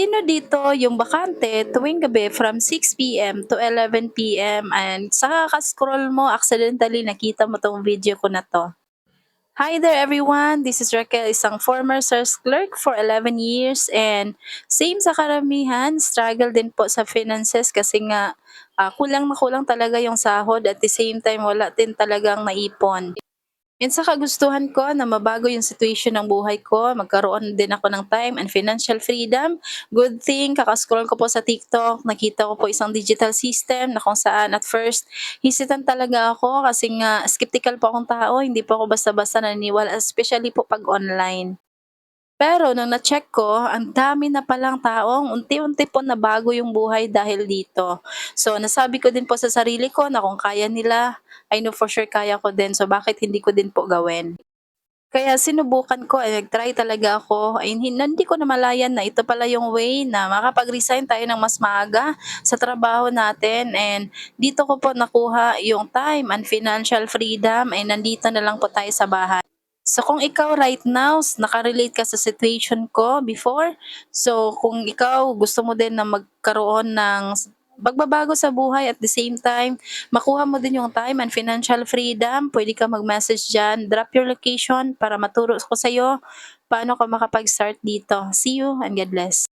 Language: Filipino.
Sino dito yung bakante tuwing gabi from 6 PM to 11 PM and sa kaka-scroll mo accidentally nakita mo 'tong video ko na 'to. Hi there everyone, this is Raquel, isang former sales clerk for 11 years and same sa karamihan, struggle din po sa finances kasi nga kulang na kulang talaga yung sahod at the same time wala din talagang naipon. And sa kagustuhan ko na mabago yung situation ng buhay ko, magkaroon din ako ng time and financial freedom. Good thing, kakascroll ko po sa TikTok, nakita ko po isang digital system na kung saan at first, hesitant talaga ako kasi nga skeptical po akong tao, hindi po ako basta-basta naniniwala, especially po pag online. Pero nung na-check ko, ang dami na palang taong unti-unti po nabago yung buhay dahil dito. So, nasabi ko din po sa sarili ko na kung kaya nila, I know for sure kaya ko din. So, bakit hindi ko din po gawin? Kaya sinubukan ko, nag-try talaga ako. Ay, hindi ko namalayan na ito pala yung way na makapag-resign tayo ng mas maaga sa trabaho natin. And dito ko po nakuha yung time and financial freedom. And nandito na lang po tayo sa bahay. So kung ikaw right now, naka-relate ka sa situation ko before, so kung ikaw gusto mo din na magkaroon ng pagbabago sa buhay at the same time, makuha mo din yung time and financial freedom, pwede ka mag-message diyan, drop your location para maturo ko sa'yo paano ka makapag-start dito. See you and God bless.